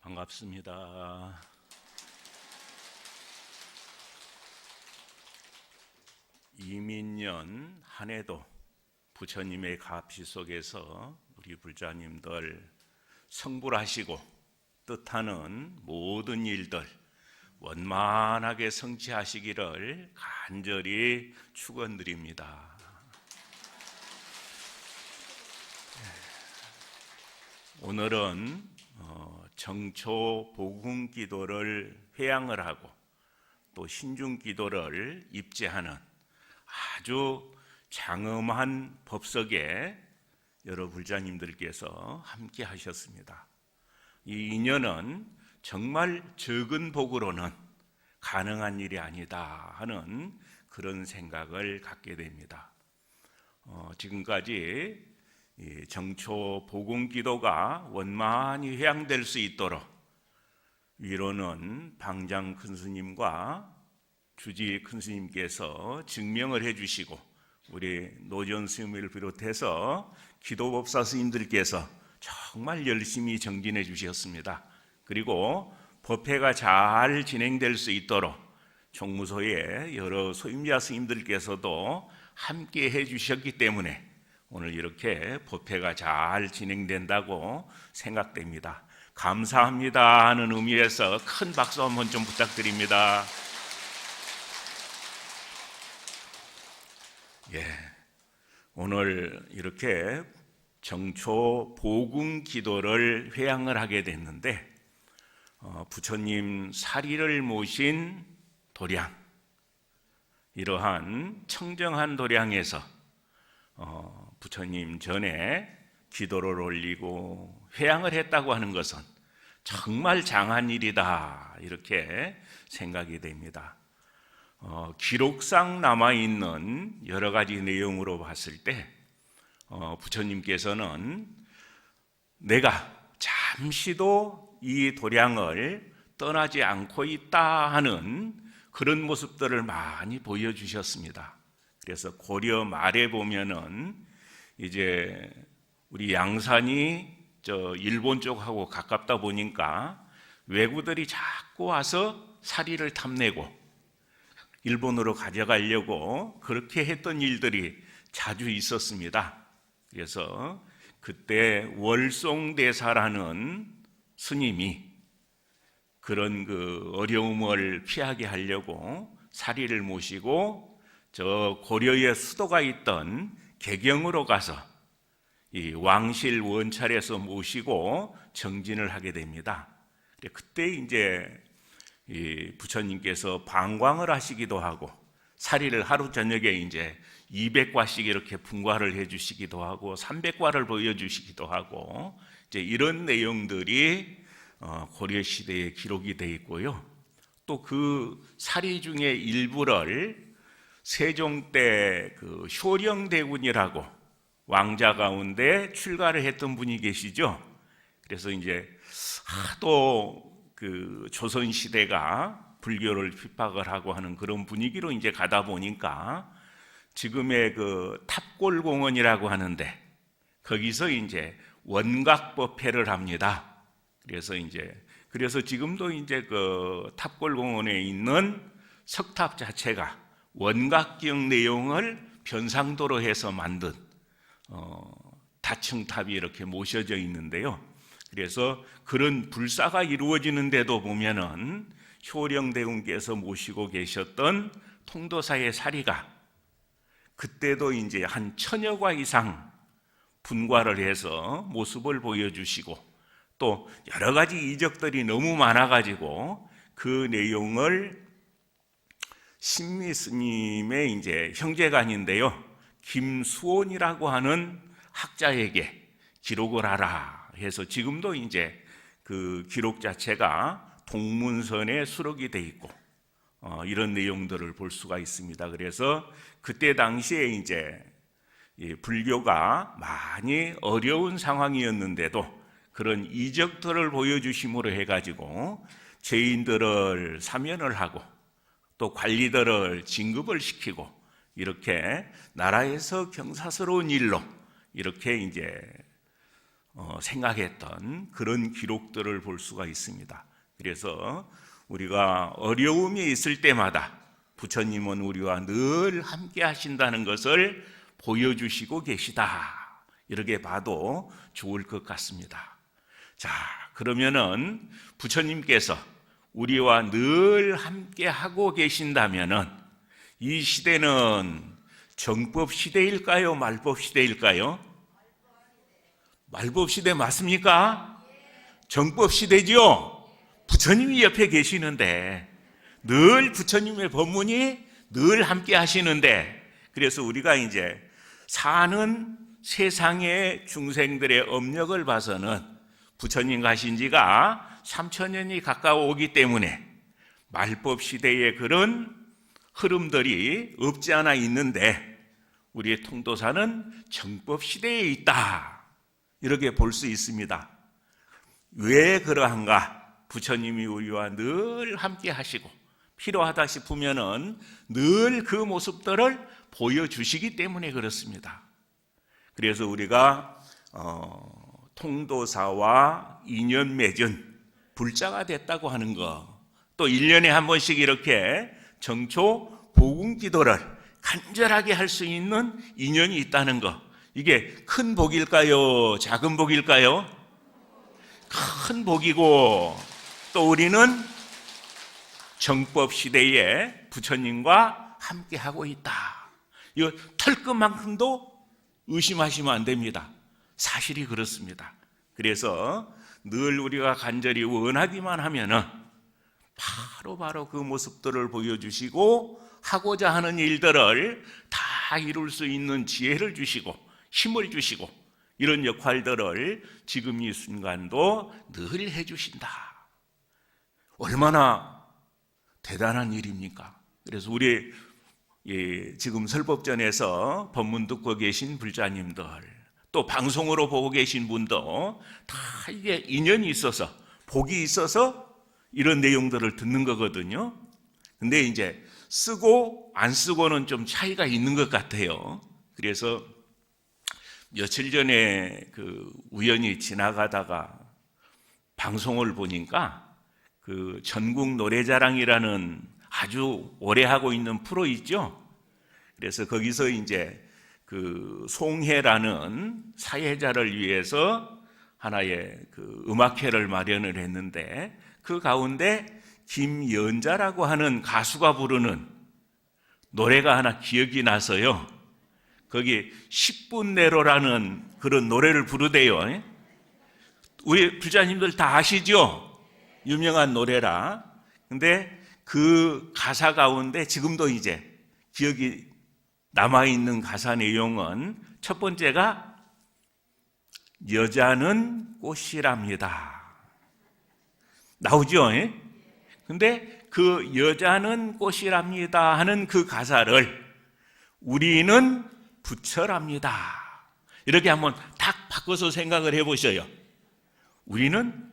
반갑습니다. 이민년 한 해도 부처님의 가피 속에서 우리 불자님들 성불하시고 뜻하는 모든 일들 원만하게 성취하시기를 간절히 축원드립니다. 오늘은 정초 복음 기도를 회양을 하고 또 신중 기도를 입제하는 아주 장엄한 법석에 여러 불자님들께서 함께 하셨습니다. 이 인연은 정말 적은 복으로는 가능한 일이 아니다 하는 그런 생각을 갖게 됩니다. 지금까지 이 정초 복음 기도가 원만히 회양될 수 있도록 위로는 방장 큰 스님과 주지 큰 스님께서 증명을 해주시고 우리 노전 스님을 비롯해서 기도법사 스님들께서 정말 열심히 정진해 주셨습니다. 그리고 법회가 잘 진행될 수 있도록 총무소의 여러 소임자 스님들께서도 함께 해주셨기 때문에 오늘 이렇게 법회가 잘 진행된다고 생각됩니다. 감사합니다 하는 의미에서 큰 박수 한번 좀 부탁드립니다. 오늘 이렇게 정초 복음 기도를 회양을 하게 됐는데 부처님 사리를 모신 도량, 이러한 청정한 도량에서 부처님 전에 기도를 올리고 회양을 했다고 하는 것은 정말 장한 일이다 이렇게 생각이 됩니다. 기록상 남아있는 여러 가지 내용으로 봤을 때 부처님께서는 내가 잠시도 이 도량을 떠나지 않고 있다 하는 그런 모습들을 많이 보여주셨습니다. 그래서 고려 말에 보면은 이제 우리 양산이 일본 쪽하고 가깝다 보니까 왜구들이 자꾸 와서 사리를 탐내고 일본으로 가져가려고 그렇게 했던 일들이 자주 있었습니다. 그래서 그때 월송대사라는 스님이 그런 그 어려움을 피하게 하려고 사리를 모시고 저 고려의 수도가 있던 개경으로 가서 이 왕실 원찰에서 모시고 정진을 하게 됩니다. 그때 이제 이 부처님께서 방광을 하시기도 하고 사리를 하루 저녁에 이제 200과씩 이렇게 분과를 해주시기도 하고 300과를 보여주시기도 하고 이제 이런 내용들이 고려 시대에 기록이 되어 있고요. 또 그 사리 중에 일부를 세종 때 그 효령대군이라고 왕자 가운데 출가를 했던 분이 계시죠. 그래서 이제 하도 그 조선 시대가 불교를 핍박을 하고 하는 그런 분위기로 이제 가다 보니까 지금의 그 탑골공원이라고 하는데 거기서 이제 원각법회를 합니다. 그래서 지금도 이제 그 탑골공원에 있는 석탑 자체가 원각경 내용을 변상도로 해서 만든 다층탑이 이렇게 모셔져 있는데요. 그래서 그런 불사가 이루어지는데도 보면은 효령대군께서 모시고 계셨던 통도사의 사리가 그때도 이제 한 1000여과 이상 분과를 해서 모습을 보여주시고 또 여러 가지 이적들이 너무 많아가지고 그 내용을 신미 스님의 이제 형제간인데요, 김수원이라고 하는 학자에게 기록을 하라 해서 지금도 이제 그 기록 자체가 동문선에 수록이 돼 있고 이런 내용들을 볼 수가 있습니다. 그래서 그때 당시에 이제 불교가 많이 어려운 상황이었는데도 그런 이적들을 보여주심으로 해가지고 죄인들을 사면을 하고 또 관리들을 진급을 시키고 이렇게 나라에서 경사스러운 일로 이렇게 이제 생각했던 그런 기록들을 볼 수가 있습니다. 그래서 우리가 어려움이 있을 때마다 부처님은 우리와 늘 함께 하신다는 것을 보여주시고 계시다, 이렇게 봐도 좋을 것 같습니다. 자, 그러면은 부처님께서 우리와 늘 함께 하고 계신다면은 이 시대는 정법 시대일까요? 말법 시대일까요? 말법 시대 맞습니까? 정법 시대죠? 부처님이 옆에 계시는데, 늘 부처님의 법문이 늘 함께 하시는데, 그래서 우리가 이제 사는 세상의 중생들의 업력을 봐서는 부처님 가신 지가 3000년이 가까워 오기 때문에 말법 시대의 그런 흐름들이 없지 않아 있는데, 우리의 통도사는 정법 시대에 있다, 이렇게 볼 수 있습니다. 왜 그러한가? 부처님이 우리와 늘 함께 하시고 필요하다 싶으면은 늘 그 모습들을 보여주시기 때문에 그렇습니다. 그래서 우리가 통도사와 인연 맺은 불자가 됐다고 하는 거, 또 1년에 한 번씩 이렇게 정초 복음 기도를 간절하게 할 수 있는 인연이 있다는 거, 이게 큰 복일까요? 작은 복일까요? 큰 복이고, 또 우리는 정법 시대에 부처님과 함께 하고 있다, 이거 털끝만큼도 의심하시면 안 됩니다. 사실이 그렇습니다. 그래서 늘 우리가 간절히 원하기만 하면은 바로 그 모습들을 보여주시고 하고자 하는 일들을 다 이룰 수 있는 지혜를 주시고 힘을 주시고, 이런 역할들을 지금 이 순간도 늘 해주신다. 얼마나 대단한 일입니까? 그래서 우리 지금 설법전에서 법문 듣고 계신 불자님들, 또 방송으로 보고 계신 분도 다 이게 인연이 있어서, 복이 있어서 이런 내용들을 듣는 거거든요. 근데 이제 쓰고 안 쓰고는 좀 차이가 있는 것 같아요. 그래서 며칠 전에 우연히 지나가다가 방송을 보니까 전국 노래자랑이라는 아주 오래 하고 있는 프로 있죠. 그래서 거기서 이제 송혜라는 사회자를 위해서 하나의 음악회를 마련을 했는데, 그 가운데 김연자라고 하는 가수가 부르는 노래가 하나 기억이 나서요. 거기 10분 내로라는 그런 노래를 부르대요. 우리 불자님들 다 아시죠? 유명한 노래라. 근데 그 가사 가운데 지금도 이제 기억이 남아있는 가사 내용은, 첫 번째가 여자는 꽃이랍니다. 나오죠? 근데 그 여자는 꽃이랍니다 하는 그 가사를 우리는 부처랍니다, 이렇게 한번 딱 바꿔서 생각을 해보셔요. 우리는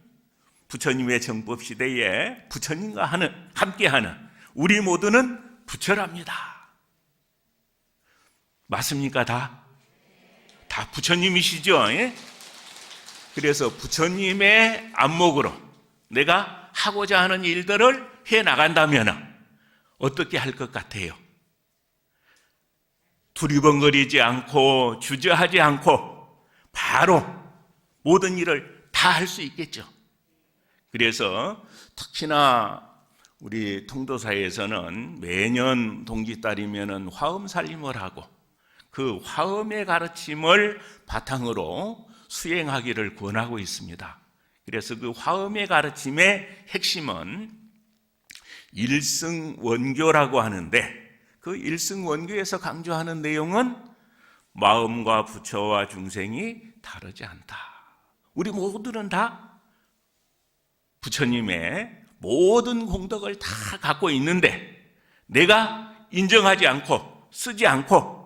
부처님의 정법 시대에 부처님과 함께하는 우리 모두는 부처랍니다. 맞습니까? 다 부처님이시죠? 그래서 부처님의 안목으로 내가 하고자 하는 일들을 해나간다면 어떻게 할 것 같아요? 두리번거리지 않고 주저하지 않고 바로 모든 일을 다 할 수 있겠죠. 그래서 특히나 우리 통도사에서는 매년 동짓달이면은 화엄 살림을 하고, 그 화엄의 가르침을 바탕으로 수행하기를 권하고 있습니다. 그래서 그 화엄의 가르침의 핵심은 일승원교라고 하는데, 그 일승원교에서 강조하는 내용은 마음과 부처와 중생이 다르지 않다. 우리 모두는 다 부처님의 모든 공덕을 다 갖고 있는데, 내가 인정하지 않고 쓰지 않고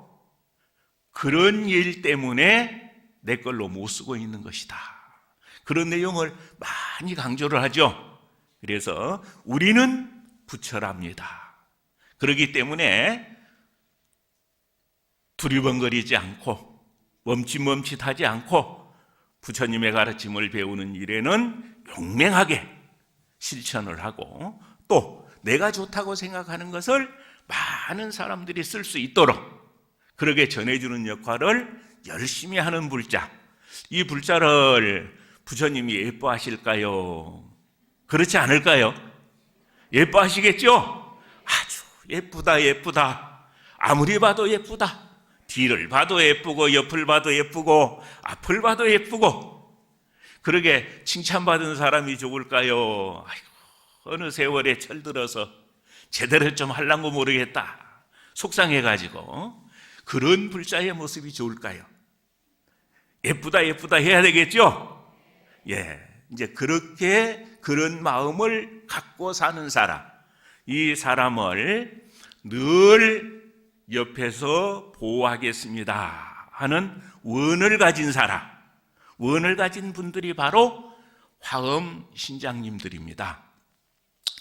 그런 일 때문에 내 걸로 못 쓰고 있는 것이다. 그런 내용을 많이 강조를 하죠. 그래서 우리는 부처랍니다. 그렇기 때문에 두리번거리지 않고 멈칫멈칫하지 않고 부처님의 가르침을 배우는 일에는 용맹하게 실천을 하고, 또 내가 좋다고 생각하는 것을 많은 사람들이 쓸 수 있도록 그렇게 전해주는 역할을 열심히 하는 불자. 이 불자를 부처님이 예뻐하실까요? 그렇지 않을까요? 예뻐하시겠죠? 아주 예쁘다, 예쁘다. 아무리 봐도 예쁘다. 뒤를 봐도 예쁘고, 옆을 봐도 예쁘고, 앞을 봐도 예쁘고. 그러게 칭찬받은 사람이 좋을까요? 아이고, 어느 세월에 철들어서 제대로 좀 하려고 모르겠다, 속상해가지고. 그런 불자의 모습이 좋을까요? 예쁘다, 예쁘다 해야 되겠죠? 예, 이제 그렇게 그런 마음을 갖고 사는 사람, 이 사람을 늘 옆에서 보호하겠습니다 하는 원을 가진 사람, 원을 가진 분들이 바로 화엄 신장님들입니다.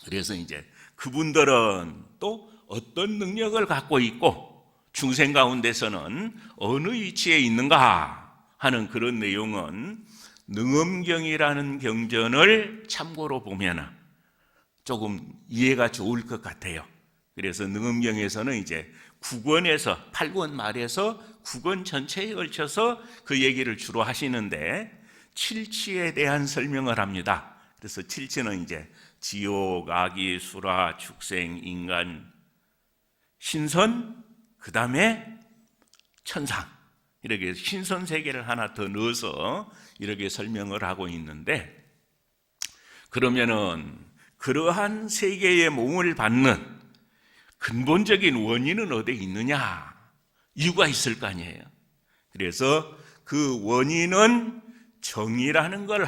그래서 이제 그분들은 또 어떤 능력을 갖고 있고 중생 가운데서는 어느 위치에 있는가 하는 그런 내용은 능엄경이라는 경전을 참고로 보면 조금 이해가 좋을 것 같아요. 그래서 능엄경에서는 이제 9권에서 8권 말에서 9권 전체에 걸쳐서 그 얘기를 주로 하시는데, 칠치에 대한 설명을 합니다. 그래서 칠치는 이제 지옥, 아기, 수라, 축생, 인간, 신선, 그 다음에 천상, 이렇게 신선 세계를 하나 더 넣어서 이렇게 설명을 하고 있는데, 그러면은 그러한 세계의 몸을 받는 근본적인 원인은 어디에 있느냐? 이유가 있을 거 아니에요. 그래서 그 원인은 정이라는 걸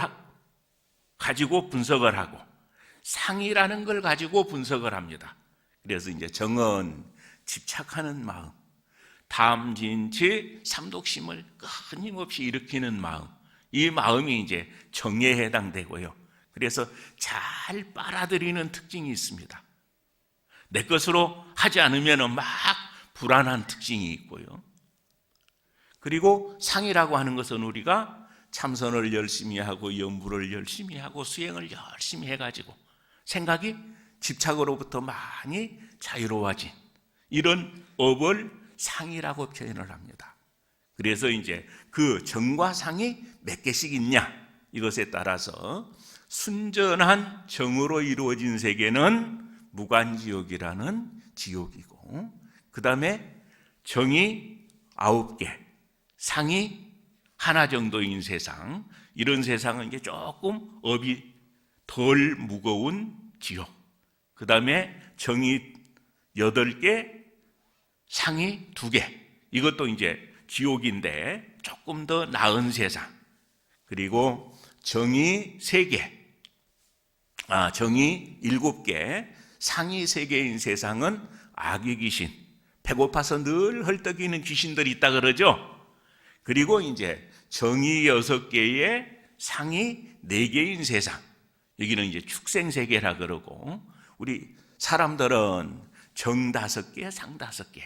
가지고 분석을 하고 상이라는 걸 가지고 분석을 합니다. 그래서 이제 정은 집착하는 마음, 탐진치 삼독심을 끊임없이 일으키는 마음, 이 마음이 이제 정에 해당되고요. 그래서 잘 빨아들이는 특징이 있습니다. 내 것으로 하지 않으면 막 불안한 특징이 있고요. 그리고 상이라고 하는 것은 우리가 참선을 열심히 하고 연부를 열심히 하고 수행을 열심히 해가지고 생각이 집착으로부터 많이 자유로워진 이런 업을 상이라고 표현을 합니다. 그래서 이제 그 정과 상이 몇 개씩 있냐, 이것에 따라서 순전한 정으로 이루어진 세계는 무간지옥이라는 지옥이고, 그 다음에 정이 9개, 상이 하나 정도인 세상, 이런 세상은 이제 조금 업이 덜 무거운 지옥, 그 다음에 정이 8개, 상이 2개, 이것도 이제 지옥인데 조금 더 나은 세상, 그리고 정이 3개, 정이 7개, 상이 3개인 세상은 악의 귀신, 배고파서 늘 헐떡이는 귀신들이 있다 그러죠. 그리고 이제 정이 6개에 상이 4개인 세상, 여기는 이제 축생세계라 그러고, 우리 사람들은 정 5개, 상 5개,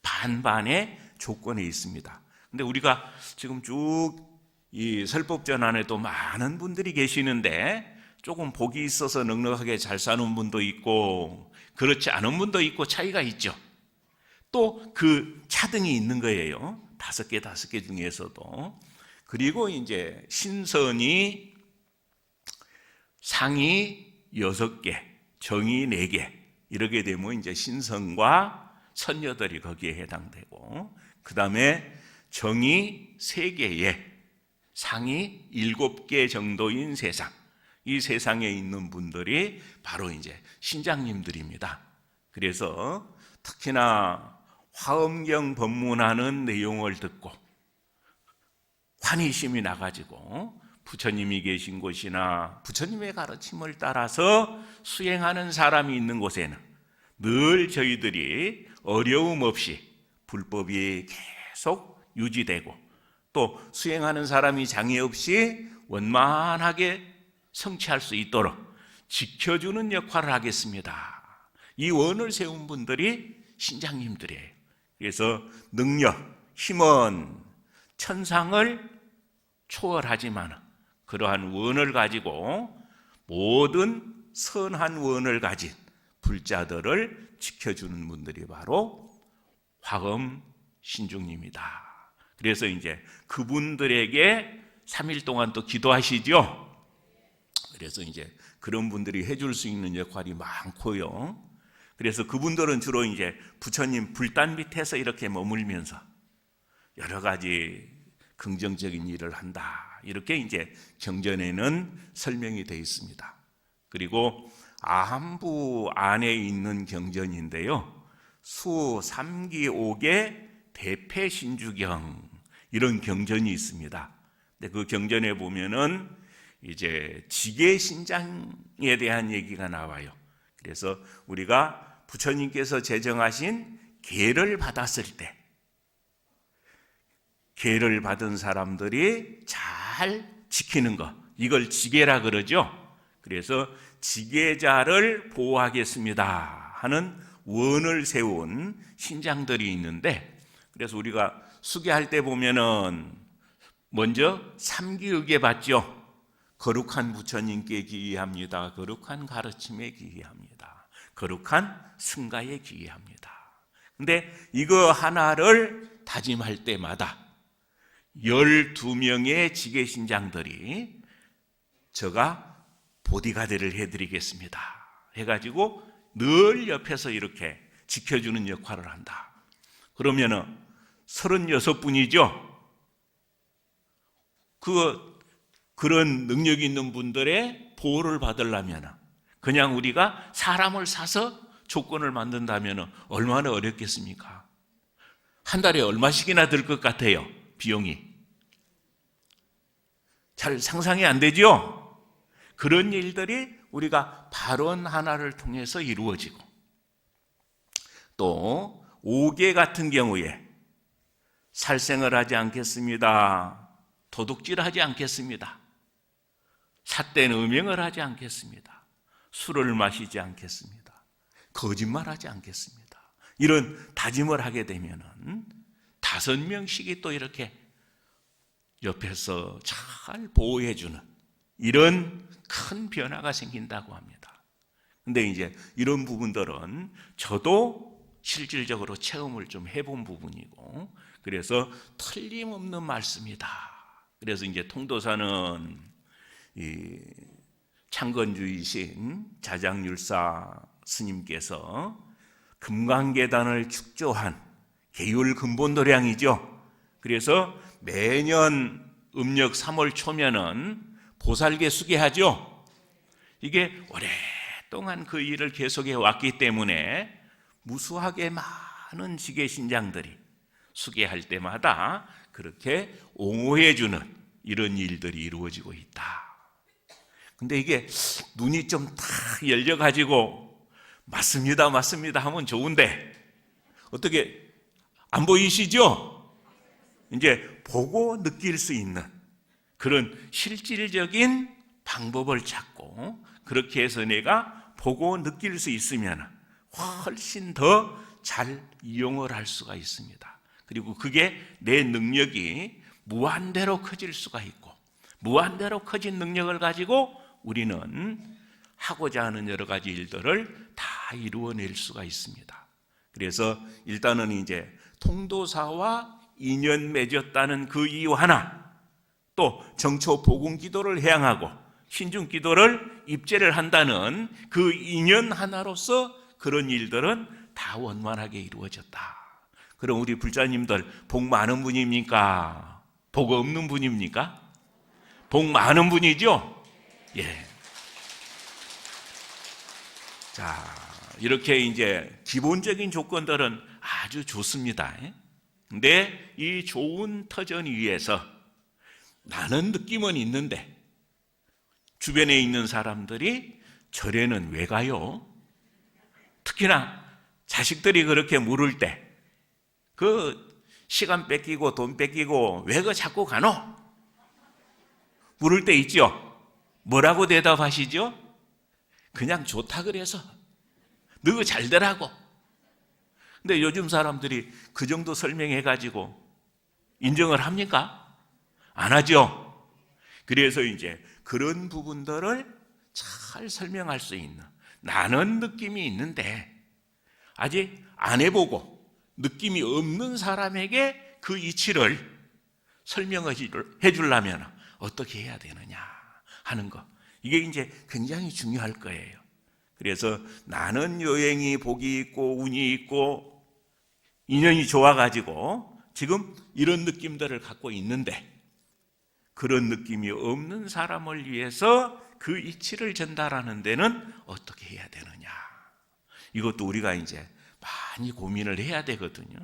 반반의 조건에 있습니다. 근데 우리가 지금 쭉 이 설법전 안에도 많은 분들이 계시는데, 조금 복이 있어서 넉넉하게 잘 사는 분도 있고 그렇지 않은 분도 있고 차이가 있죠. 또 그 차등이 있는 거예요. 5개 중에서도. 그리고 이제 신선이 상이 6개, 정이 4개, 이렇게 되면 이제 신선과 선녀들이 거기에 해당되고, 그 다음에 정이 3개에 상이 7개 정도인 세상, 이 세상에 있는 분들이 바로 이제 신장님들입니다. 그래서 특히나 화엄경 법문하는 내용을 듣고 환희심이 나가지고 부처님이 계신 곳이나 부처님의 가르침을 따라서 수행하는 사람이 있는 곳에는 늘 저희들이 어려움 없이 불법이 계속 유지되고, 또 수행하는 사람이 장애 없이 원만하게 성취할 수 있도록 지켜주는 역할을 하겠습니다. 이 원을 세운 분들이 신장님들이에요. 그래서 능력, 힘은 천상을 초월하지만 그러한 원을 가지고 모든 선한 원을 가진 불자들을 지켜주는 분들이 바로 화엄 신중님이다. 그래서 이제 그분들에게 3일 동안 또 기도하시죠. 그래서 이제 그런 분들이 해줄 수 있는 역할이 많고요. 그래서 그분들은 주로 이제 부처님 불단 밑에서 이렇게 머물면서 여러 가지 긍정적인 일을 한다. 이렇게 이제 경전에는 설명이 되어 있습니다. 그리고 아함부 안에 있는 경전인데요. 수 3기 5개 대패신주경 이런 경전이 있습니다. 근데 그 경전에 보면은 이제 지계신장에 대한 얘기가 나와요. 그래서 우리가 부처님께서 제정하신 계를 받았을 때 계를 받은 사람들이 잘 지키는 것, 이걸 지계라 그러죠. 그래서 지계자를 보호하겠습니다 하는 원을 세운 신장들이 있는데, 그래서 우리가 수계할 때 보면은 먼저 삼기의계 받죠. 거룩한 부처님께 기의합니다. 거룩한 가르침에 기의합니다. 거룩한 승가에 기의합니다. 근데 이거 하나를 다짐할 때마다 12명의 지계신장들이 제가 보디가드를 해드리겠습니다 해가지고 늘 옆에서 이렇게 지켜주는 역할을 한다. 그러면은 36분이죠. 그런 능력이 있는 분들의 보호를 받으려면 그냥 우리가 사람을 사서 조건을 만든다면 얼마나 어렵겠습니까? 한 달에 얼마씩이나 들 것 같아요, 비용이? 잘 상상이 안 되죠? 그런 일들이 우리가 발언 하나를 통해서 이루어지고, 또 5계 같은 경우에 살생을 하지 않겠습니다. 도둑질하지 않겠습니다. 삿된 음행을 하지 않겠습니다. 술을 마시지 않겠습니다. 거짓말하지 않겠습니다. 이런 다짐을 하게 되면은 5명씩이 또 이렇게 옆에서 잘 보호해주는 이런 큰 변화가 생긴다고 합니다. 근데 이제 이런 부분들은 저도 실질적으로 체험을 좀 해본 부분이고, 그래서 틀림없는 말씀이다. 그래서 이제 통도사는 이 창건주이신 자장율사 스님께서 금강계단을 축조한 계율근본도량이죠. 그래서 매년 음력 3월 초면은 보살계 수계하죠. 이게 오랫동안 그 일을 계속해 왔기 때문에 무수하게 많은 지계신장들이 수계할 때마다 그렇게 옹호해주는 이런 일들이 이루어지고 있다. 근데 이게 눈이 좀 탁 열려가지고 맞습니다, 맞습니다 하면 좋은데 어떻게 안 보이시죠? 이제 보고 느낄 수 있는 그런 실질적인 방법을 찾고 그렇게 해서 내가 보고 느낄 수 있으면 훨씬 더 잘 이용을 할 수가 있습니다. 그리고 그게 내 능력이 무한대로 커질 수가 있고, 무한대로 커진 능력을 가지고 우리는 하고자 하는 여러 가지 일들을 다 이루어낼 수가 있습니다. 그래서 일단은 이제 통도사와 인연 맺었다는 그 이유 하나, 또 정초 복음 기도를 해양하고 신중 기도를 입제를 한다는 그 인연 하나로서 그런 일들은 다 원만하게 이루어졌다. 그럼 우리 불자님들 복 많은 분입니까? 복 없는 분입니까? 복 많은 분이죠? 예. 자, 이렇게 이제 기본적인 조건들은 아주 좋습니다. 근데 이 좋은 터전 위에서 나는 느낌은 있는데 주변에 있는 사람들이 절에는 왜 가요? 특히나 자식들이 그렇게 물을 때 그 시간 뺏기고 돈 뺏기고 왜 그 자꾸 가노? 물을 때 있죠? 뭐라고 대답하시죠? 그냥 좋다 그래서 너 잘 되라고. 근데 요즘 사람들이 그 정도 설명해가지고 인정을 합니까? 안 하죠? 그래서 이제 그런 부분들을 잘 설명할 수 있는, 나는 느낌이 있는데 아직 안 해보고 느낌이 없는 사람에게 그 이치를 설명을 해주려면 어떻게 해야 되느냐 하는 거, 이게 이제 굉장히 중요할 거예요. 그래서 나는 여행이 복이 있고 운이 있고 인연이 좋아가지고 지금 이런 느낌들을 갖고 있는데, 그런 느낌이 없는 사람을 위해서 그 이치를 전달하는 데는 어떻게 해야 되느냐, 이것도 우리가 이제 많이 고민을 해야 되거든요.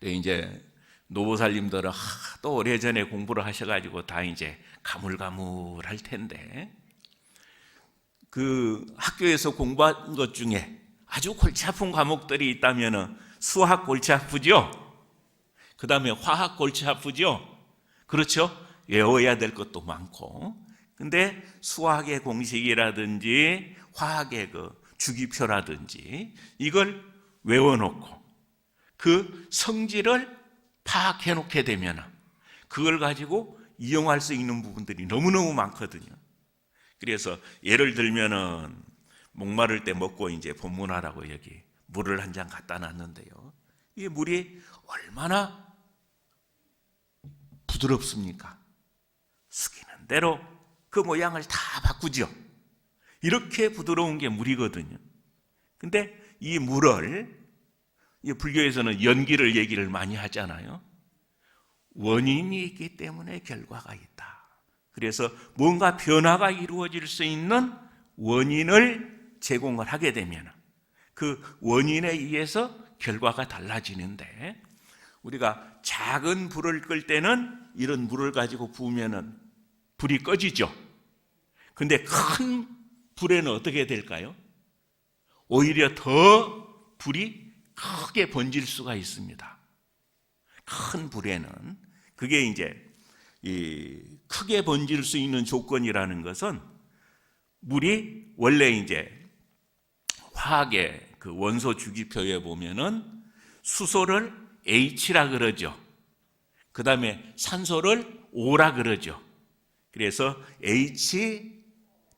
이제 노보살님들은 하도 오래전에 공부를 하셔가지고 다 이제 가물가물할 텐데, 그 학교에서 공부한 것 중에 아주 골치 아픈 과목들이 있다면 수학 골치 아프죠? 그 다음에 화학 골치 아프죠? 그렇죠? 외워야 될 것도 많고. 근데 수학의 공식이라든지 화학의 그 주기표라든지 이걸 외워놓고 그 성질을 파악해 놓게 되면 그걸 가지고 이용할 수 있는 부분들이 너무너무 많거든요. 그래서 예를 들면은 목마를 때 먹고 이제 법문하라고 여기 물을 한 잔 갖다 놨는데요, 이 물이 얼마나 부드럽습니까? 숙이는 대로 그 모양을 다 바꾸죠. 이렇게 부드러운 게 물이거든요. 근데 이 물을, 이 불교에서는 연기를 얘기를 많이 하잖아요. 원인이 있기 때문에 결과가 있다. 그래서 뭔가 변화가 이루어질 수 있는 원인을 제공을 하게 되면 그 원인에 의해서 결과가 달라지는데, 우리가 작은 불을 끌 때는 이런 물을 가지고 부으면 불이 꺼지죠. 근데 큰 불에는 어떻게 될까요? 오히려 더 불이 크게 번질 수가 있습니다. 큰 불에는. 그게 이제 이 크게 번질 수 있는 조건이라는 것은, 물이 원래 이제 화학의 그 원소 주기표에 보면은 수소를 H라 그러죠. 그 다음에 산소를 O라 그러죠. 그래서 H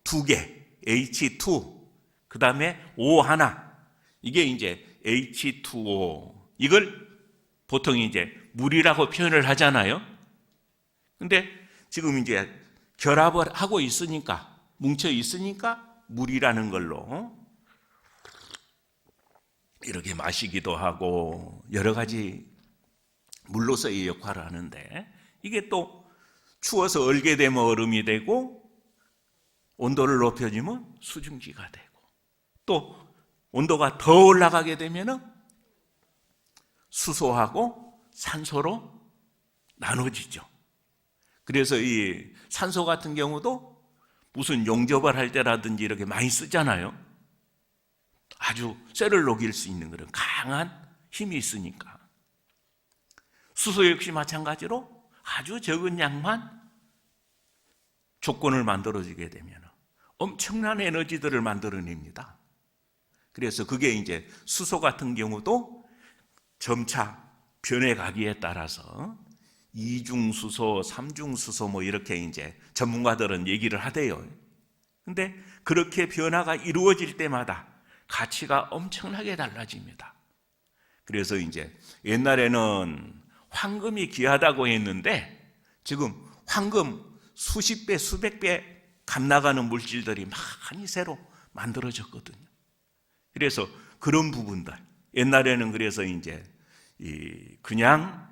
두 개, H2, 그 다음에 O 하나, 이게 이제 H2O, 이걸 보통 이제 물이라고 표현을 하잖아요. 근데 지금 이제 결합을 하고 있으니까, 뭉쳐 있으니까 물이라는 걸로 이렇게 마시기도 하고 여러 가지 물로서의 역할을 하는데, 이게 또 추워서 얼게 되면 얼음이 되고 온도를 높여주면 수증기가 되고, 또 온도가 더 올라가게 되면 수소하고 산소로 나눠지죠. 그래서 이 산소 같은 경우도 무슨 용접을 할 때라든지 이렇게 많이 쓰잖아요. 아주 쇠를 녹일 수 있는 그런 강한 힘이 있으니까. 수소 역시 마찬가지로 아주 적은 양만 조건을 만들어주게 되면 엄청난 에너지들을 만들어냅니다. 그래서 그게 이제 수소 같은 경우도 점차 변해가기에 따라서 이중수소, 삼중수소 뭐 이렇게 이제 전문가들은 얘기를 하대요. 근데 그렇게 변화가 이루어질 때마다 가치가 엄청나게 달라집니다. 그래서 이제 옛날에는 황금이 귀하다고 했는데 지금 황금 수십 배, 수백 배 값 나가는 물질들이 많이 새로 만들어졌거든요. 그래서 그런 부분들, 옛날에는 그래서 이제 그냥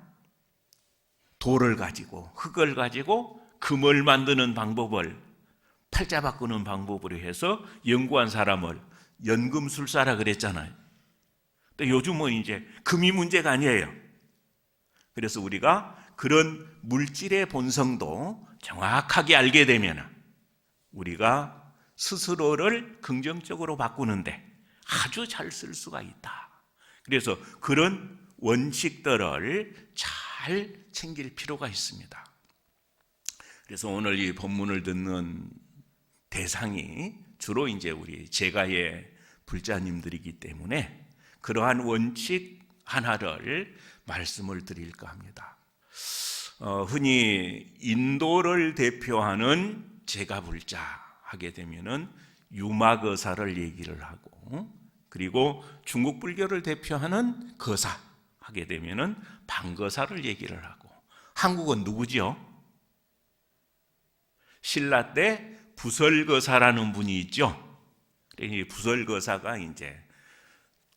돌을 가지고 흙을 가지고 금을 만드는 방법을, 팔자 바꾸는 방법으로 해서 연구한 사람을 연금술사라 그랬잖아요. 근데 요즘은 이제 금이 문제가 아니에요. 그래서 우리가 그런 물질의 본성도 정확하게 알게 되면 우리가 스스로를 긍정적으로 바꾸는데 아주 잘 쓸 수가 있다. 그래서 그런 원칙들을 잘 챙길 필요가 있습니다. 그래서 오늘 이 법문을 듣는 대상이 주로 이제 우리 제가의 불자님들이기 때문에 그러한 원칙 하나를 말씀을 드릴까 합니다. 흔히 인도를 대표하는 제가불자 하게 되면은 유마거사를 얘기를 하고, 그리고 중국 불교를 대표하는 거사 하게 되면은 방거사를 얘기를 하고, 한국은 누구죠? 신라 때 부설거사라는 분이 있죠. 이 부설거사가 이제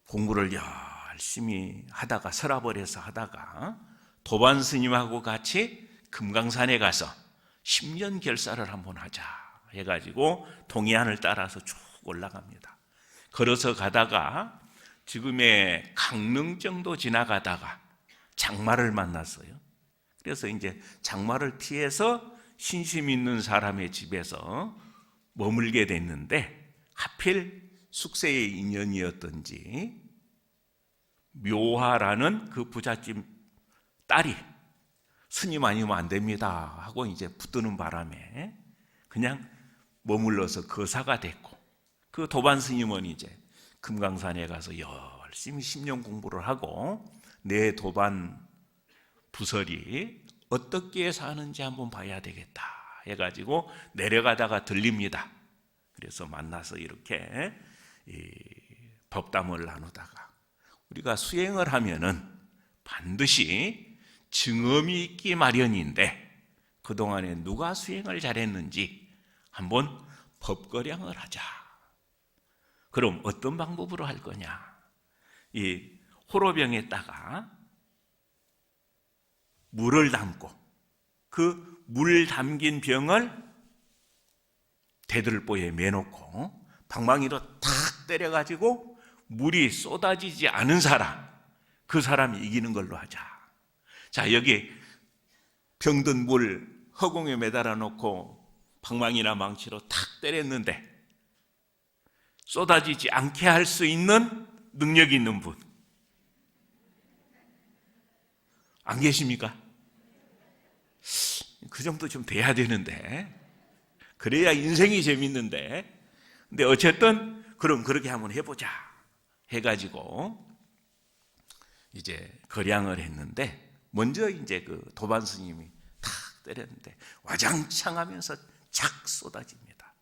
공부를 열심히 하다가 서라벌에서 하다가 도반 스님하고 같이 금강산에 가서 10년 결사를 한번 하자 해가지고 동해안을 따라서 쭉 올라갑니다. 걸어서 가다가 지금의 강릉 정도 지나가다가 장마를 만났어요. 그래서 이제 장마를 피해서 신심 있는 사람의 집에서 머물게 됐는데, 하필 숙세의 인연이었던지 묘하라는 그 부잣집 딸이 스님 아니면 안 됩니다 하고 이제 붙드는 바람에 그냥 머물러서 거사가 됐고, 그 도반 스님은 이제 금강산에 가서 열심히 10년 공부를 하고 내 도반 부설이 어떻게 사는지 한번 봐야 되겠다 해가지고 내려가다가 들립니다. 그래서 만나서 이렇게 법담을 나누다가, 우리가 수행을 하면은 반드시 증언이 있기 마련인데 그동안에 누가 수행을 잘했는지 한번 법거량을 하자. 그럼 어떤 방법으로 할 거냐? 이 호로병에다가 물을 담고 그 물 담긴 병을 대들보에 매놓고 방망이로 탁 때려가지고 물이 쏟아지지 않은 사람, 그 사람이 이기는 걸로 하자. 자, 여기 병든 물 허공에 매달아 놓고 방망이나 망치로 탁 때렸는데 쏟아지지 않게 할 수 있는 능력이 있는 분 안 계십니까? 그 정도 좀 돼야 되는데, 그래야 인생이 재밌는데. 근데 어쨌든 그럼 그렇게 한번 해보자 해가지고 이제 거량을 했는데, 먼저 이제 그 도반 스님이 탁 때렸는데 와장창 하면서 착 쏟아집니다.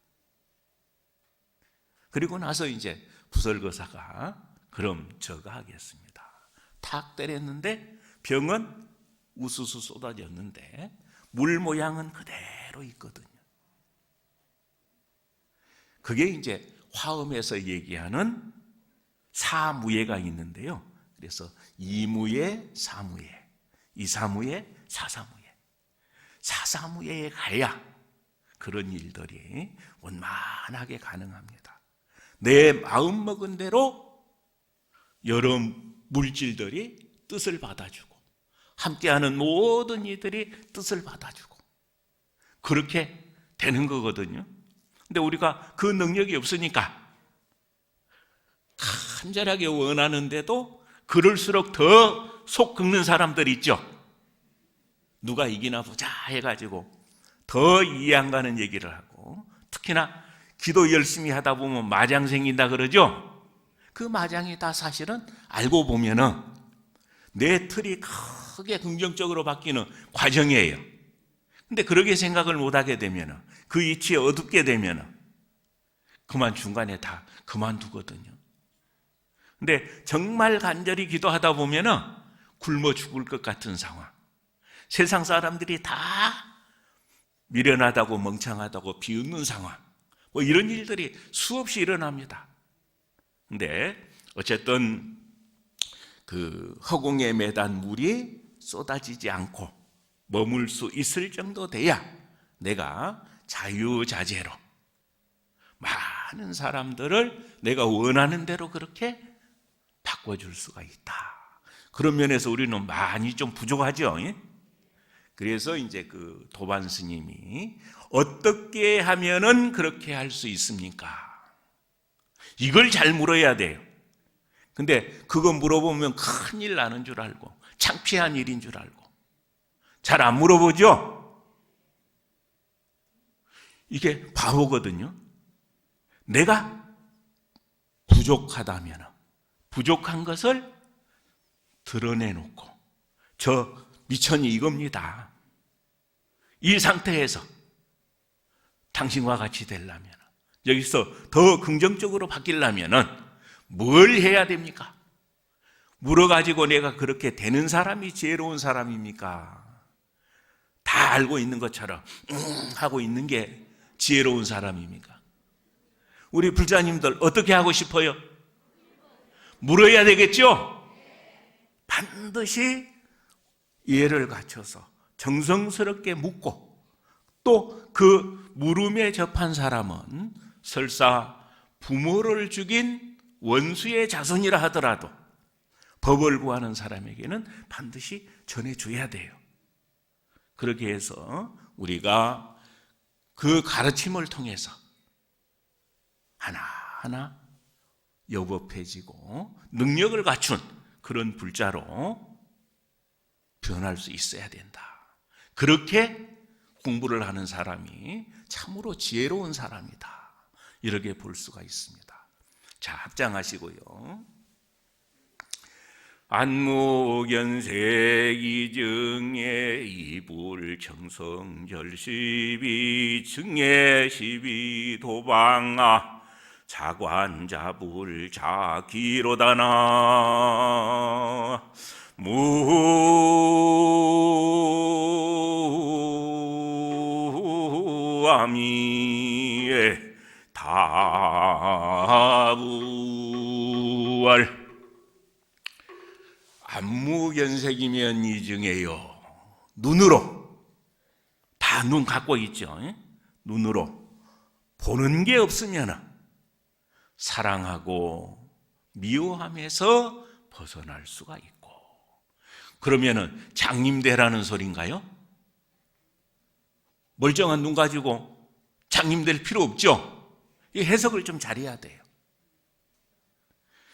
그리고 나서 이제 부설거사가 그럼 저가 하겠습니다. 탁 때렸는데 병은 우수수 쏟아졌는데 물 모양은 그대로 있거든요. 그게 이제 화엄에서 얘기하는 사무예가 있는데요. 그래서 이무예, 사무예, 이사무예, 사사무예, 사사무예에 가야 그런 일들이 원만하게 가능합니다. 내 마음 먹은 대로 여러 물질들이 뜻을 받아주고 함께하는 모든 이들이 뜻을 받아주고 그렇게 되는 거거든요. 근데 우리가 그 능력이 없으니까 간절하게 원하는데도 그럴수록 더 속 긁는 사람들 있죠. 누가 이기나 보자 해가지고 더 이해 안 가는 얘기를 하고, 특히나 기도 열심히 하다 보면 마장 생긴다 그러죠. 그 마장이 다 사실은 알고 보면은 내 틀이 크게 긍정적으로 바뀌는 과정이에요. 근데 그렇게 생각을 못하게 되면은, 그 이치에 어둡게 되면은 그만 중간에 다 그만두거든요. 근데 정말 간절히 기도하다 보면은 굶어 죽을 것 같은 상황, 세상 사람들이 다 미련하다고 멍청하다고 비웃는 상황, 뭐 이런 일들이 수없이 일어납니다. 근데 어쨌든 그 허공에 매단 물이 쏟아지지 않고 머물 수 있을 정도 돼야 내가 자유자재로 많은 사람들을 내가 원하는 대로 그렇게 바꿔줄 수가 있다. 그런 면에서 우리는 많이 좀 부족하죠. 그래서 이제 그 도반 스님이 어떻게 하면은 그렇게 할 수 있습니까? 이걸 잘 물어야 돼요. 근데 그거 물어보면 큰일 나는 줄 알고 창피한 일인 줄 알고 잘 안 물어보죠? 이게 바보거든요. 내가 부족하다면 부족한 것을 드러내놓고 저 미천이 이겁니다. 이 상태에서 당신과 같이 되려면, 여기서 더 긍정적으로 바뀌려면 뭘 해야 됩니까? 물어가지고 내가 그렇게 되는 사람이 지혜로운 사람입니까? 다 알고 있는 것처럼 하고 있는 게 지혜로운 사람입니까? 우리 불자님들 어떻게 하고 싶어요? 물어야 되겠죠? 반드시 이해를 갖춰서 정성스럽게 묻고, 또 그 물음에 접한 사람은 설사 부모를 죽인 원수의 자손이라 하더라도 법을 구하는 사람에게는 반드시 전해줘야 돼요. 그렇게 해서 우리가 그 가르침을 통해서 하나하나 여법해지고 능력을 갖춘 그런 불자로 변할 수 있어야 된다. 그렇게 공부를 하는 사람이 참으로 지혜로운 사람이다. 이렇게 볼 수가 있습니다. 자, 합장하시고요. 안무견색 이증에 이불청성절 십이 증에 십이 도방아 자관자불 자기로다나 무아미에 다부알. 안무견색이면 이증해요. 눈으로, 다 눈 갖고 있죠. 눈으로 보는 게 없으면 사랑하고 미워함에서 벗어날 수가 있고. 그러면은 장님되라는 소린가요? 멀쩡한 눈 가지고 장님될 필요 없죠. 이 해석을 좀 잘해야 돼요.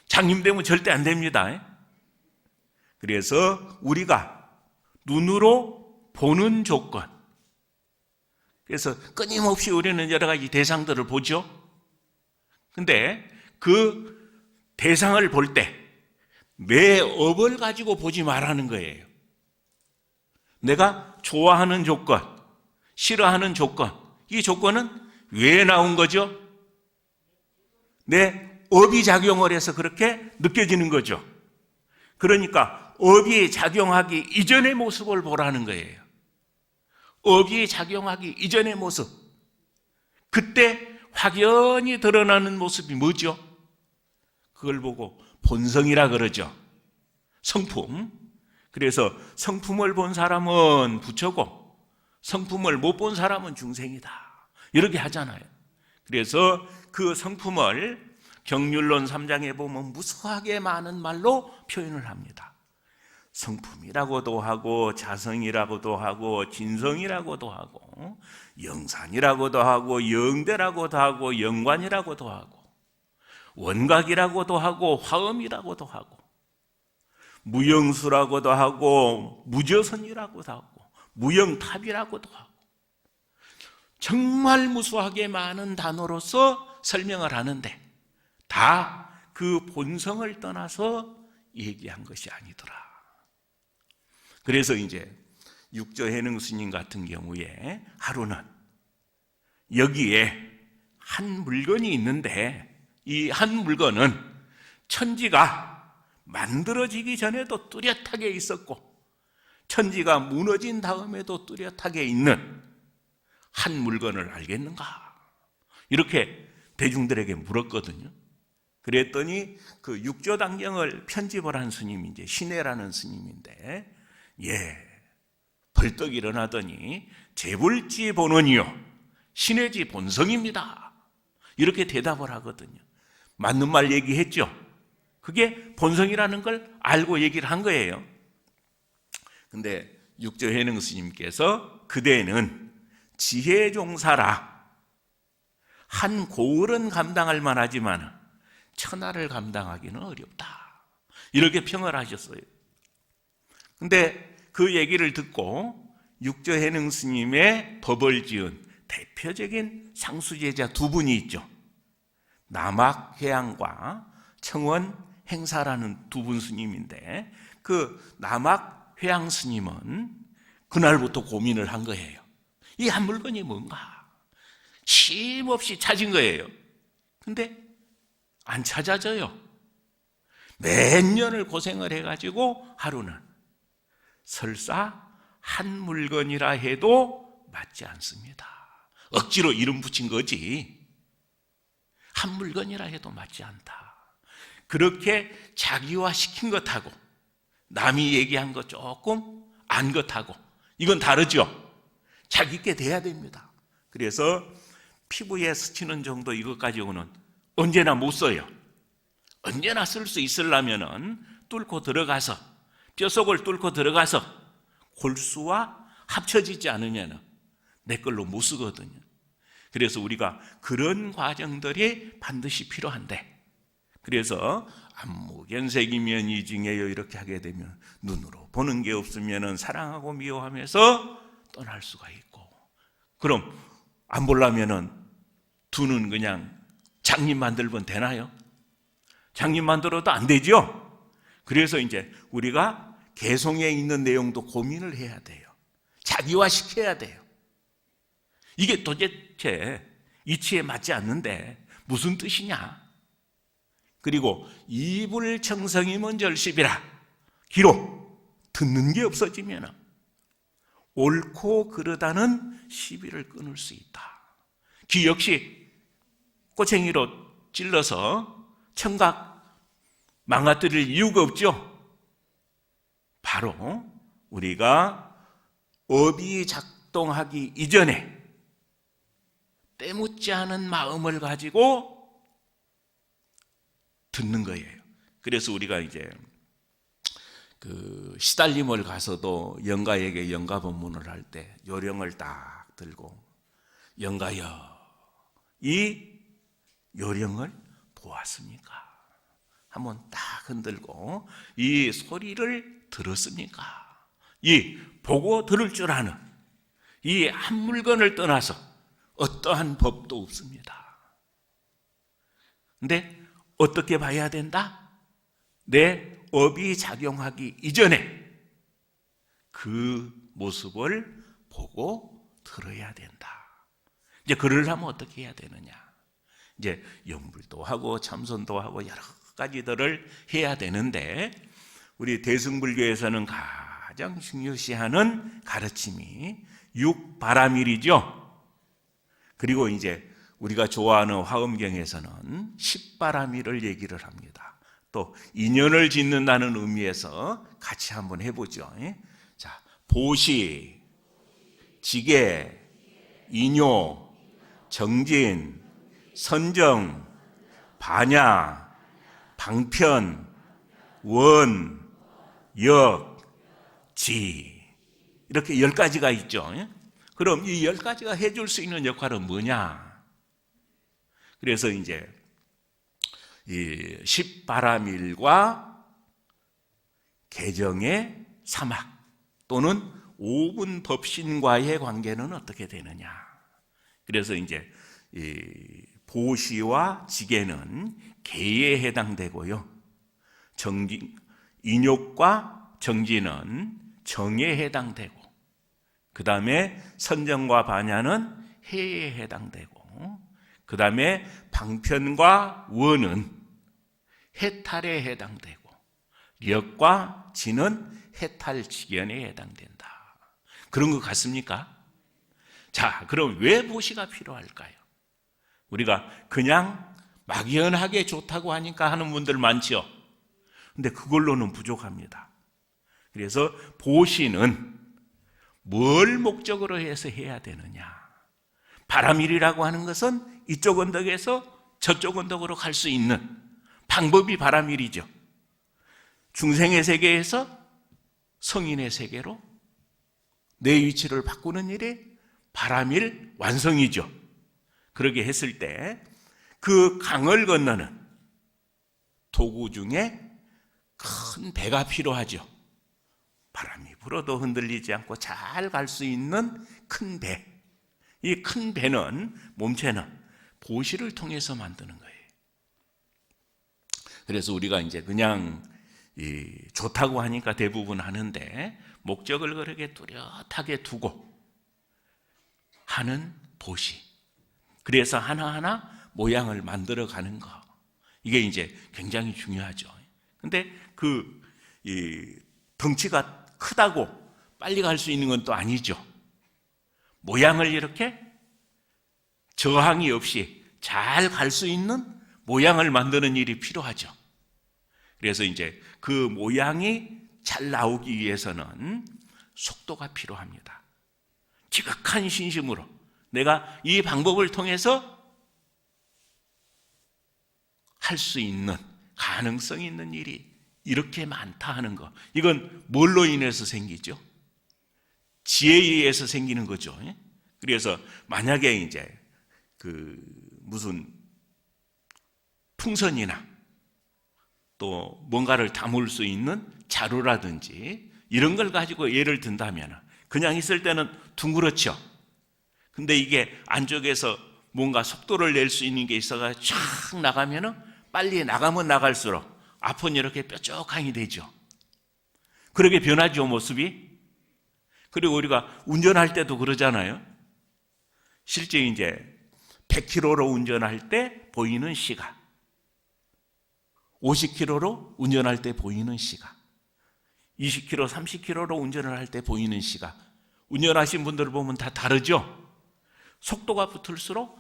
장님되면 절대 안 됩니다. 그래서 우리가 눈으로 보는 조건, 그래서 끊임없이 우리는 여러 가지 대상들을 보죠. 근데 그 대상을 볼 때 내 업을 가지고 보지 말라는 거예요. 내가 좋아하는 조건, 싫어하는 조건, 이 조건은 왜 나온 거죠? 내 업이 작용을 해서 그렇게 느껴지는 거죠. 그러니까 업이 작용하기 이전의 모습을 보라는 거예요. 업이 작용하기 이전의 모습. 그때 확연히 드러나는 모습이 뭐죠? 그걸 보고 본성이라 그러죠. 성품. 그래서 성품을 본 사람은 부처고 성품을 못 본 사람은 중생이다. 이렇게 하잖아요. 그래서 그 성품을 경률론 3장에 보면 무수하게 많은 말로 표현을 합니다. 성품이라고도 하고 자성이라고도 하고 진성이라고도 하고 영산이라고도 하고 영대라고도 하고 영관이라고도 하고 원각이라고도 하고 화엄이라고도 하고 무영수라고도 하고 무저선이라고도 하고 무영탑이라고도 하고 정말 무수하게 많은 단어로서 설명을 하는데 다 그 본성을 떠나서 얘기한 것이 아니더라. 그래서 이제 육조해능 스님 같은 경우에 하루는 여기에 한 물건이 있는데 이 한 물건은 천지가 만들어지기 전에도 뚜렷하게 있었고 천지가 무너진 다음에도 뚜렷하게 있는 한 물건을 알겠는가? 이렇게 대중들에게 물었거든요. 그랬더니 그 육조당경을 편집을 한 스님이 이제 신해라는 스님인데, 벌떡 일어나더니 재불지 본원이요 신해지 본성입니다. 이렇게 대답을 하거든요. 맞는 말 얘기했죠. 그게 본성이라는 걸 알고 얘기를 한 거예요. 근데 육조해능 스님께서 그대는 지혜종사라 한 고을은 감당할 만하지만 천하를 감당하기는 어렵다. 이렇게 평을 하셨어요. 근데 그 얘기를 듣고 육조해능 스님의 법을 지은 대표적인 상수제자 두 분이 있죠. 남학회양과 청원행사라는 두 분 스님인데 그 남학회양 스님은 그날부터 고민을 한 거예요. 이 한 물건이 뭔가 쉼없이 찾은 거예요. 근데 안 찾아져요. 몇 년을 고생을 해가지고 하루는 설사 한 물건이라 해도 맞지 않습니다. 억지로 이름 붙인 거지 한 물건이라 해도 맞지 않다. 그렇게 자기화시킨 것하고 남이 얘기한 것 조금 안 것하고 이건 다르죠. 자기께 돼야 됩니다. 그래서 피부에 스치는 정도 이것 가지고는 언제나 못 써요. 언제나 쓸 수 있으려면은 뚫고 들어가서 뼈속을 뚫고 들어가서 골수와 합쳐지지 않으면 내 걸로 못 쓰거든요. 그래서 우리가 그런 과정들이 반드시 필요한데, 그래서 안무견색이면 이징해요 이렇게 하게 되면 눈으로 보는 게 없으면 사랑하고 미워하면서 떠날 수가 있고, 그럼 안 보려면은 두 눈 그냥 장님 만들면 되나요? 장님 만들어도 안 되죠. 그래서 이제 우리가 개성에 있는 내용도 고민을 해야 돼요. 자기화시켜야 돼요. 이게 도대체 이치에 맞지 않는데 무슨 뜻이냐? 그리고 이불청성이면 절십이라. 기록 듣는 게 없어지면 옳고 그르다는 시비를 끊을 수 있다. 귀 역시 꼬챙이로 찔러서 청각 망가뜨릴 이유가 없죠. 바로 우리가 업이 작동하기 이전에 때묻지 않은 마음을 가지고 듣는 거예요. 그래서 우리가 이제 그 시달림을 가서도 영가에게 영가 법문을 할 때 요령을 딱 들고 영가여 이 요령을 보았습니까? 한번 딱 흔들고 이 소리를 들었습니까? 이 보고 들을 줄 아는 이 한 물건을 떠나서 어떠한 법도 없습니다. 근데 어떻게 봐야 된다? 내 업이 작용하기 이전에 그 모습을 보고 들어야 된다. 이제 그러려면 어떻게 해야 되느냐? 이제 염불도 하고 참선도 하고 여러 가지들을 해야 되는데, 우리 대승불교에서는 가장 중요시하는 가르침이 육바라밀이죠. 그리고 이제 우리가 좋아하는 화엄경에서는 십바라밀을 얘기를 합니다. 또 인연을 짓는다는 의미에서 같이 한번 해보죠. 자, 보시, 지계, 인요, 정진, 선정, 반야, 방편, 원, 역, 지, 이렇게 10가지가 있죠. 그럼 이 10가지가 해줄 수 있는 역할은 뭐냐? 그래서 이제 이 십바라밀과 개정의 사막 또는 5분 법신과의 관계는 어떻게 되느냐? 그래서 이제 이 보시와 지계는 계에 해당되고요. 정진, 인욕과 정진은 정에 해당되고, 그 다음에 선정과 반야는 해에 해당되고, 그 다음에 방편과 원은 해탈에 해당되고, 력과 진은 해탈직연에 해당된다. 그런 것 같습니까? 자, 그럼 왜 보시가 필요할까요? 우리가 그냥 막연하게 좋다고 하니까 하는 분들 많죠. 근데 그걸로는 부족합니다. 그래서 보시는 뭘 목적으로 해서 해야 되느냐? 바라밀이라고 하는 것은 이쪽 언덕에서 저쪽 언덕으로 갈 수 있는 방법이 바라밀이죠. 중생의 세계에서 성인의 세계로 내 위치를 바꾸는 일이 바라밀 완성이죠. 그렇게 했을 때 그 강을 건너는 도구 중에 큰 배가 필요하죠. 바람이 불어도 흔들리지 않고 잘 갈 수 있는 큰 배. 이 큰 배는, 몸체는 보시를 통해서 만드는 거예요. 그래서 우리가 이제 그냥 좋다고 하니까 대부분 하는데, 목적을 그렇게 뚜렷하게 두고 하는 보시. 그래서 하나하나 모양을 만들어 가는 거. 이게 이제 굉장히 중요하죠. 근데 이 덩치가 크다고 빨리 갈 수 있는 건 또 아니죠. 모양을 이렇게 저항이 없이 잘 갈 수 있는 모양을 만드는 일이 필요하죠. 그래서 이제 그 모양이 잘 나오기 위해서는 속도가 필요합니다. 지극한 신심으로 내가 이 방법을 통해서 할 수 있는, 가능성 있는 일이 이렇게 많다 하는 거. 이건 뭘로 인해서 생기죠? 지혜에 의해서 생기는 거죠. 그래서 만약에 이제 무슨 풍선이나 또 뭔가를 담을 수 있는 자루라든지 이런 걸 가지고 예를 든다면 그냥 있을 때는 둥그렇죠. 근데 이게 안쪽에서 뭔가 속도를 낼 수 있는 게 있어가 쫙 나가면은 빨리 나가면 나갈수록 앞은 이렇게 뾰족하게 되죠. 그렇게 변하죠, 모습이. 그리고 우리가 운전할 때도 그러잖아요. 실제 이제 100km로 운전할 때 보이는 시각, 50km로 운전할 때 보이는 시각, 20km, 30km로 운전을 할 때 보이는 시각, 운전하신 분들을 보면 다 다르죠. 속도가 붙을수록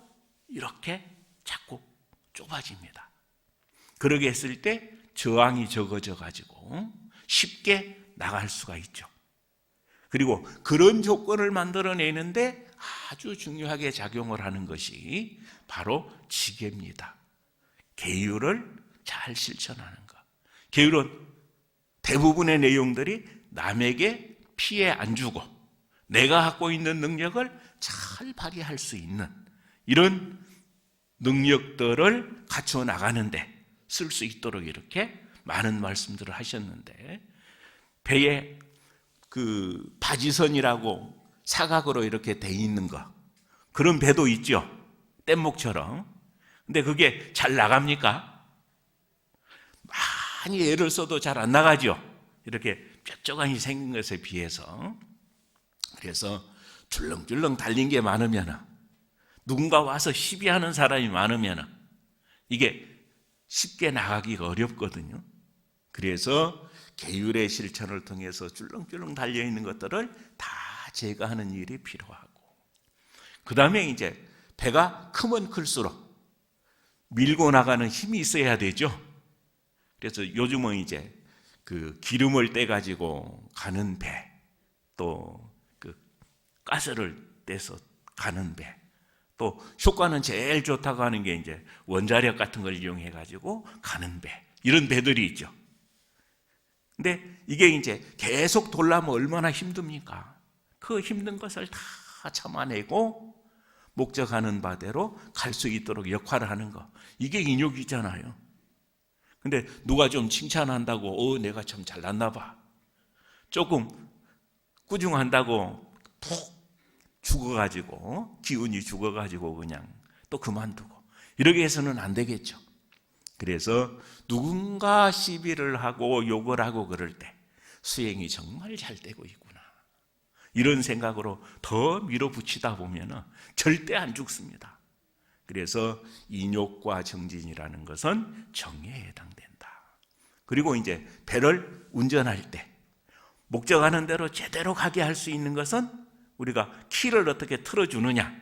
이렇게 자꾸 좁아집니다. 그러게 했을 때 저항이 적어져 가지고 쉽게 나갈 수가 있죠. 그리고 그런 조건을 만들어내는데 아주 중요하게 작용을 하는 것이 바로 지혜입니다. 계율을 잘 실천하는 것. 계율은 대부분의 내용들이 남에게 피해 안 주고 내가 갖고 있는 능력을 잘 발휘할 수 있는 이런 능력들을 갖춰 나가는데 쓸 수 있도록 이렇게 많은 말씀들을 하셨는데, 배에 바지선이라고 사각으로 이렇게 돼 있는 거, 그런 배도 있죠. 뗏목처럼. 근데 그게 잘 나갑니까? 많이 애를 써도 잘 안 나가죠. 이렇게 뾰족하게 생긴 것에 비해서. 그래서 줄렁줄렁 달린 게 많으면, 누군가 와서 시비하는 사람이 많으면 이게 쉽게 나가기가 어렵거든요. 그래서 계율의 실천을 통해서 줄렁줄렁 달려있는 것들을 다 제거하는 일이 필요하고, 그 다음에 이제 배가 크면 클수록 밀고 나가는 힘이 있어야 되죠. 그래서 요즘은 이제 기름을 떼가지고 가는 배, 또 가스를 떼서 가는 배, 또 효과는 제일 좋다고 하는 게 이제 원자력 같은 걸 이용해 가지고 가는 배, 이런 배들이 있죠. 근데 이게 이제 계속 돌라면 얼마나 힘듭니까? 그 힘든 것을 다 참아내고 목적하는 바대로 갈 수 있도록 역할을 하는 거, 이게 인욕이잖아요. 근데 누가 좀 칭찬한다고 내가 참 잘났나 봐, 조금 꾸중한다고 푹 죽어가지고, 기운이 죽어가지고 그냥 또 그만두고, 이렇게 해서는 안 되겠죠. 그래서 누군가 시비를 하고 욕을 하고 그럴 때 수행이 정말 잘 되고 있구나, 이런 생각으로 더 밀어붙이다 보면 절대 안 죽습니다. 그래서 인욕과 정진이라는 것은 정예에 해당된다. 그리고 이제 배를 운전할 때 목적하는 대로 제대로 가게 할 수 있는 것은 우리가 키를 어떻게 틀어주느냐,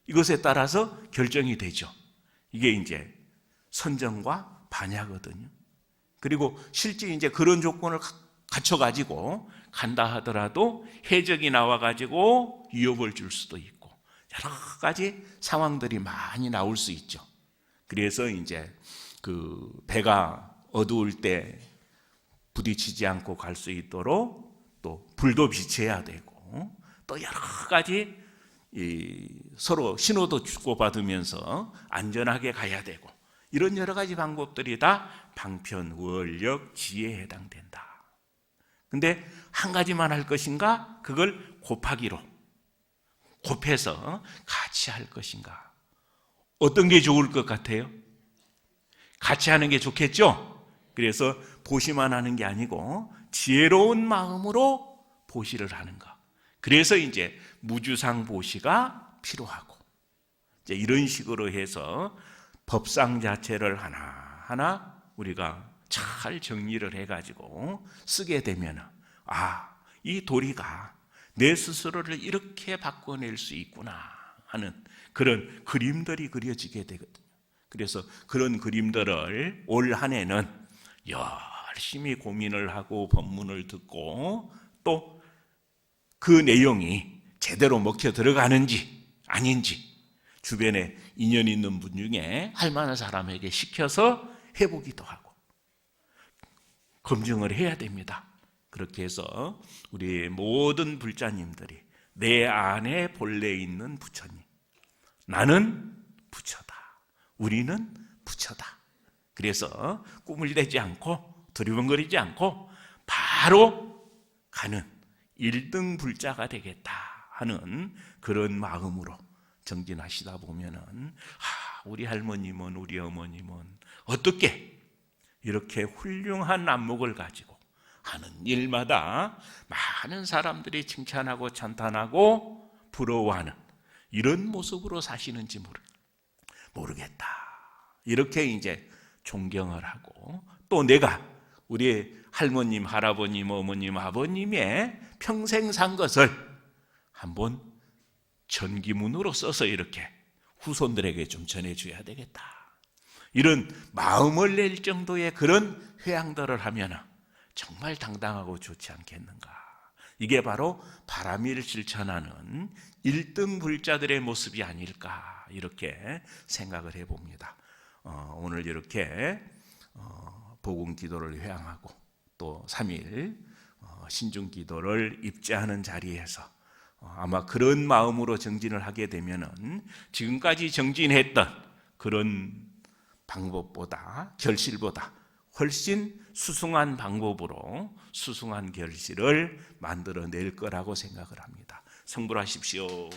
이것에 따라서 결정이 되죠. 이게 이제 선정과 반야거든요. 그리고 실제 이제 그런 조건을 갖춰가지고 간다 하더라도 해적이 나와가지고 위협을 줄 수도 있고 여러 가지 상황들이 많이 나올 수 있죠. 그래서 이제 배가 어두울 때 부딪히지 않고 갈 수 있도록 또 불도 비춰야 되고, 또 여러 가지 서로 신호도 주고받으면서 안전하게 가야 되고, 이런 여러 가지 방법들이 다 방편, 원력, 지혜에 해당된다. 근데 한 가지만 할 것인가? 그걸 곱하기로 곱해서 같이 할 것인가? 어떤 게 좋을 것 같아요? 같이 하는 게 좋겠죠? 그래서 보시만 하는 게 아니고 지혜로운 마음으로 보시를 하는 것. 그래서 이제 무주상 보시가 필요하고, 이제 이런 식으로 해서 법상 자체를 하나하나 우리가 잘 정리를 해가지고 쓰게 되면, 이 도리가 내 스스로를 이렇게 바꿔낼 수 있구나 하는 그런 그림들이 그려지게 되거든요. 그래서 그런 그림들을 올 한 해는 열심히 고민을 하고 법문을 듣고, 또 그 내용이 제대로 먹혀 들어가는지 아닌지 주변에 인연 있는 분 중에 할 만한 사람에게 시켜서 해보기도 하고 검증을 해야 됩니다. 그렇게 해서 우리 모든 불자님들이 내 안에 본래 있는 부처님, 나는 부처다, 우리는 부처다. 그래서 꿈을 대지 않고 두리번거리지 않고 바로 가는 1등 불자가 되겠다 하는 그런 마음으로 정진하시다 보면은, 우리 할머님은, 우리 어머님은 어떻게 이렇게 훌륭한 안목을 가지고 하는 일마다 많은 사람들이 칭찬하고 찬탄하고 부러워하는 이런 모습으로 사시는지 모르겠다. 이렇게 이제 존경을 하고, 또 내가 우리 할머님, 할아버님, 어머님, 아버님의 평생 산 것을 한번 전기문으로 써서 이렇게 후손들에게 좀 전해줘야 되겠다. 이런 마음을 낼 정도의 그런 회양들을 하면 정말 당당하고 좋지 않겠는가. 이게 바로 바람일 실천하는 1등 불자들의 모습이 아닐까, 이렇게 생각을 해봅니다. 오늘 이렇게 복음 기도를 회양하고 또 3일 신중 기도를 입제하는 자리에서 아마 그런 마음으로 정진을 하게 되면은 지금까지 정진했던 그런 방법보다, 결실보다 훨씬 수승한 방법으로 수승한 결실을 만들어낼 거라고 생각을 합니다. 성불하십시오.